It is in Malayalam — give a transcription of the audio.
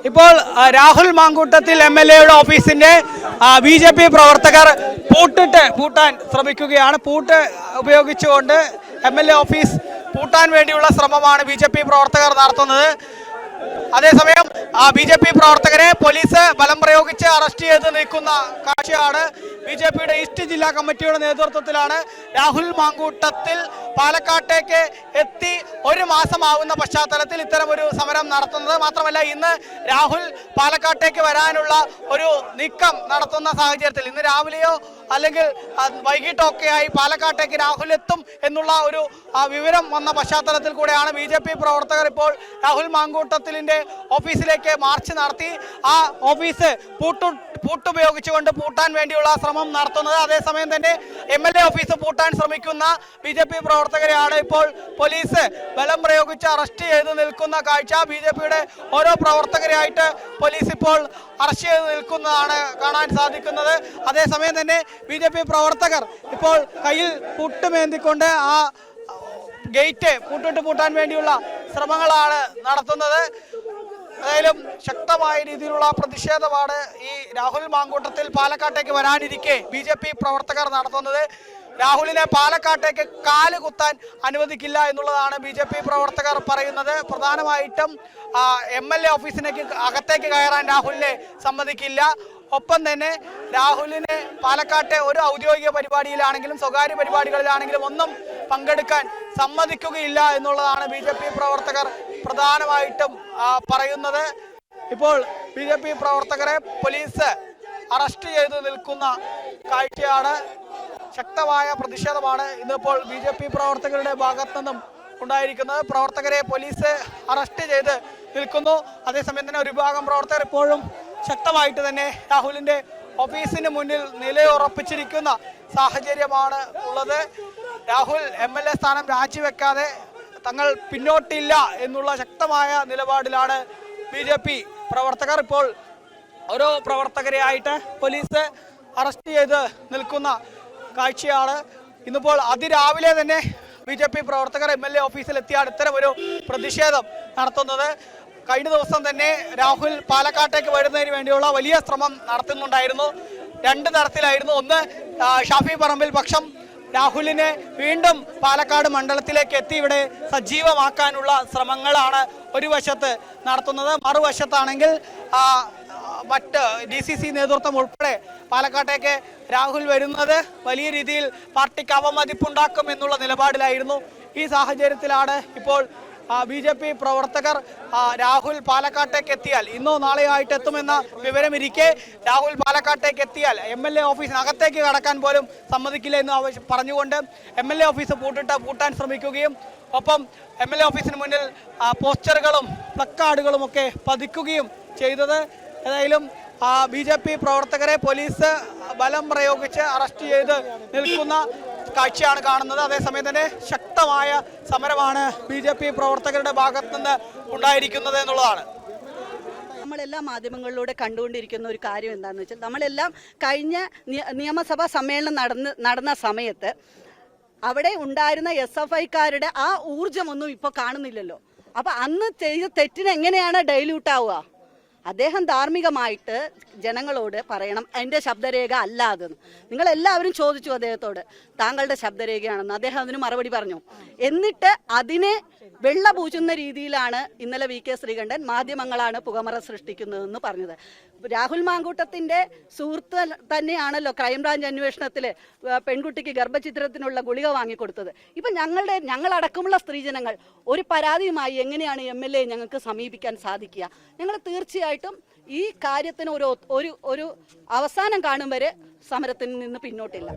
ഇപ്പോൾ രാഹുൽ മാങ്കൂട്ടത്തിൽ MLA ഓഫീസിന്റെ BJP പ്രവർത്തകർ പൂട്ടാൻ ശ്രമിക്കുകയാണ്. പൂട്ട് ഉപയോഗിച്ചുകൊണ്ട് MLA ഓഫീസ് പൂട്ടാൻ വേണ്ടിയുള്ള ശ്രമമാണ് BJP പ്രവർത്തകർ നടത്തുന്നത്. അതേസമയം BJP പ്രവർത്തകരെ പോലീസ് ബലം പ്രയോഗിച്ച് അറസ്റ്റ് ചെയ്ത് നീക്കുന്ന കാഴ്ചയാണ്. BJPയുടെ ഈസ്റ്റ് ജില്ലാ കമ്മിറ്റിയുടെ നേതൃത്വത്തിലാണ് രാഹുൽ മാങ്കൂട്ടത്തിൽ പാലക്കാട്ടേക്ക് എത്തി 1 മാസമാവുന്ന പശ്ചാത്തലത്തിൽ ഇത്തരമൊരു സമരം നടത്തുന്നത്. മാത്രമല്ല ഇന്ന് രാഹുൽ പാലക്കാട്ടേക്ക് വരാനുള്ള ഒരു നീക്കം നടത്തുന്ന സാഹചര്യത്തിൽ ഇന്ന് രാവിലെയോ അല്ലെങ്കിൽ വൈകിട്ടൊക്കെയായി പാലക്കാട്ടേക്ക് രാഹുൽ എത്തും എന്നുള്ള ഒരു വിവരം വന്ന പശ്ചാത്തലത്തിൽ കൂടെയാണ് BJP പ്രവർത്തകർ ഇപ്പോൾ രാഹുൽ മാങ്കൂട്ടത്തിലിന്റെ ഓഫീസിലേക്ക് മാർച്ച് നടത്തി ആ ഓഫീസ് പൂട്ടുപയോഗിച്ചുകൊണ്ട് പൂട്ടാൻ വേണ്ടിയുള്ള ശ്രമം നടത്തുന്നത്. അതേസമയം തന്നെ MLA ഓഫീസ് പൂട്ടാൻ ശ്രമിക്കുന്ന BJP പ്രവർത്തകരെയാണ് ഇപ്പോൾ പോലീസ് ബലം പ്രയോഗിച്ച് അറസ്റ്റ് ചെയ്ത് നിൽക്കുന്ന കാഴ്ച. BJPയുടെ ഓരോ പ്രവർത്തകരെയായിട്ട് പോലീസ് ഇപ്പോൾ അറസ്റ്റ് ചെയ്ത് നിൽക്കുന്നതാണ് കാണാൻ സാധിക്കുന്നത്. അതേസമയം തന്നെ BJP പ്രവർത്തകർ ഇപ്പോൾ കയ്യിൽ പൂട്ടുമേന്തിക്കൊണ്ട് ആ ഗേറ്റ് പൂട്ടാൻ വേണ്ടിയുള്ള ശ്രമങ്ങളാണ് നടത്തുന്നത്. ഏതായാലും ശക്തമായ രീതിയിലുള്ള പ്രതിഷേധമാണ് ഈ രാഹുൽ മാങ്കൂട്ടത്തിൽ പാലക്കാട്ടേക്ക് വരാനിരിക്കെ BJP പ്രവർത്തകർ നടത്തുന്നത്. രാഹുലിനെ പാലക്കാട്ടേക്ക് കാല് കുത്താൻ അനുവദിക്കില്ല എന്നുള്ളതാണ് BJP പ്രവർത്തകർ പറയുന്നത്. പ്രധാനമായിട്ടും MLA ഓഫീസിലേക്ക് അകത്തേക്ക് കയറാൻ രാഹുലിനെ സമ്മതിക്കില്ല. ഒപ്പം തന്നെ രാഹുലിനെ പാലക്കാട്ടെ ഒരു ഔദ്യോഗിക പരിപാടിയിലാണെങ്കിലും സ്വകാര്യ പരിപാടികളിലാണെങ്കിലും ഒന്നും പങ്കെടുക്കാൻ സമ്മതിക്കുകയില്ല എന്നുള്ളതാണ് BJP പ്രവർത്തകർ പ്രധാനമായിട്ടും പറയുന്നത്. ഇപ്പോൾ BJP പ്രവർത്തകരെ പോലീസ് അറസ്റ്റ് ചെയ്ത് നിൽക്കുന്ന കാഴ്ചയാണ്. ശക്തമായ പ്രതിഷേധമാണ് ഇന്നിപ്പോൾ BJP പ്രവർത്തകരുടെ ഭാഗത്തു നിന്നും ഉണ്ടായിരിക്കുന്നത്. പ്രവർത്തകരെ പോലീസ് അറസ്റ്റ് ചെയ്ത് നിൽക്കുന്നു. അതേസമയം തന്നെ ഒരു വിഭാഗം പ്രവർത്തകർ ഇപ്പോഴും ശക്തമായിട്ട് തന്നെ രാഹുലിന്റെ ഓഫീസിന് മുന്നിൽ നിലയുറപ്പിച്ചിരിക്കുന്ന സാഹചര്യമാണ് ഉള്ളത്. രാഹുൽ MLA സ്ഥാനം രാജിവെക്കാതെ തങ്ങൾ പിന്നോട്ടില്ല എന്നുള്ള ശക്തമായ നിലപാടിലാണ് BJP പ്രവർത്തകർ. ഇപ്പോൾ ഓരോ പ്രവർത്തകരെയായിട്ട് പോലീസ് അറസ്റ്റ് ചെയ്ത് നിൽക്കുന്ന കാഴ്ചയാണ്. ഇന്നിപ്പോൾ അതിരാവിലെ തന്നെ BJP പ്രവർത്തകർ MLA ഓഫീസിലെത്തിയാണ് ഇത്തരം ഒരു പ്രതിഷേധം നടത്തുന്നത്. കഴിഞ്ഞ ദിവസം തന്നെ രാഹുൽ പാലക്കാട്ടേക്ക് വരുന്നതിന് വേണ്ടിയുള്ള വലിയ ശ്രമം നടത്തുന്നുണ്ടായിരുന്നു. 2 തരത്തിലായിരുന്നു. ഒന്ന്, ഷാഫി പറമ്പിൽ പക്ഷം രാഹുലിനെ വീണ്ടും പാലക്കാട് മണ്ഡലത്തിലേക്ക് എത്തി ഇവിടെ സജീവമാക്കാനുള്ള ശ്രമങ്ങളാണ് ഒരു വശത്ത് നടത്തുന്നത്. മറുവശത്താണെങ്കിൽ മറ്റ് DCC നേതൃത്വം ഉൾപ്പെടെ പാലക്കാട്ടേക്ക് രാഹുൽ വരുന്നത് വലിയ രീതിയിൽ പാർട്ടിക്ക് അവമതിപ്പുണ്ടാക്കും എന്നുള്ള നിലപാടിലായിരുന്നു. ഈ സാഹചര്യത്തിലാണ് ഇപ്പോൾ BJP പ്രവർത്തകർ രാഹുൽ പാലക്കാട്ടേക്ക് എത്തിയാൽ ഇന്നോ നാളെയോ ആയിട്ട് എത്തുമെന്ന വിവരമിരിക്കെ രാഹുൽ പാലക്കാട്ടേക്ക് എത്തിയാൽ MLA ഓഫീസിനകത്തേക്ക് കടക്കാൻ പോലും സമ്മതിക്കില്ല എന്ന് പറഞ്ഞുകൊണ്ട് MLA ഓഫീസ് പൂട്ടാൻ ശ്രമിക്കുകയും ഒപ്പം MLA ഓഫീസിന് മുന്നിൽ പോസ്റ്ററുകളും പ്ലക്കാർഡുകളും ഒക്കെ പതിക്കുകയും ചെയ്തത്. ഏതായാലും BJP പ്രവർത്തകരെ പോലീസ് ബലം പ്രയോഗിച്ച് അറസ്റ്റ് ചെയ്ത് നിൽക്കുന്ന കാഴ്ചയാണ് കാണുന്നത്. അതേസമയം തന്നെ ശക്തമായ സമരമാണ് BJP പ്രവർത്തകരുടെ ഭാഗത്തു നിന്ന് ഉണ്ടായിരിക്കുന്നത് എന്നുള്ളതാണ്. നമ്മളെല്ലാ മാധ്യമങ്ങളിലൂടെ കണ്ടുകൊണ്ടിരിക്കുന്ന ഒരു കാര്യം എന്താണെന്ന് വെച്ചാൽ നമ്മളെല്ലാം കഴിഞ്ഞ നിയമസഭാ സമ്മേളനം നടന്ന സമയത്ത് അവിടെ ഉണ്ടായിരുന്ന SFIക്കാരുടെ ആ ഊർജമൊന്നും ഇപ്പോൾ കാണുന്നില്ലല്ലോ. അപ്പം അന്ന് ചെയ്ത തെറ്റിന് എങ്ങനെയാണ് ഡൈല്യൂട്ട് ആവുക? അദ്ദേഹം ധാർമ്മികമായിട്ട് ജനങ്ങളോട് പറയണം എൻ്റെ ശബ്ദരേഖ അല്ലാതെന്ന്. നിങ്ങളെല്ലാവരും ചോദിച്ചു അദ്ദേഹത്തോട് താങ്കളുടെ ശബ്ദരേഖയാണെന്ന്. അദ്ദേഹം അതിന് മറുപടി പറഞ്ഞു. എന്നിട്ട് അതിനെ വെള്ള പൂശുന്ന രീതിയിലാണ് ഇന്നലെ VK ശ്രീകണ്ഠൻ മാധ്യമങ്ങളാണ് പുകമറ സൃഷ്ടിക്കുന്നതെന്ന് പറഞ്ഞത്. രാഹുൽ മാങ്കൂട്ടത്തിൻ്റെ സുഹൃത്ത് തന്നെയാണല്ലോ ക്രൈംബ്രാഞ്ച് അന്വേഷണത്തിൽ പെൺകുട്ടിക്ക് ഗർഭചിത്രത്തിനുള്ള ഗുളിക വാങ്ങിക്കൊടുത്തത്. ഇപ്പം ഞങ്ങളടക്കമുള്ള സ്ത്രീജനങ്ങൾ ഒരു പരാതിയുമായി എങ്ങനെയാണ് MLA ഞങ്ങൾക്ക് സമീപിക്കാൻ സാധിക്കുക? ഞങ്ങൾ തീർച്ചയായിട്ടും ഈ കാര്യത്തിന് ഒരു അവസാനം കാണും വരെ സമരത്തിൽ നിന്ന് പിന്നോട്ടില്ല.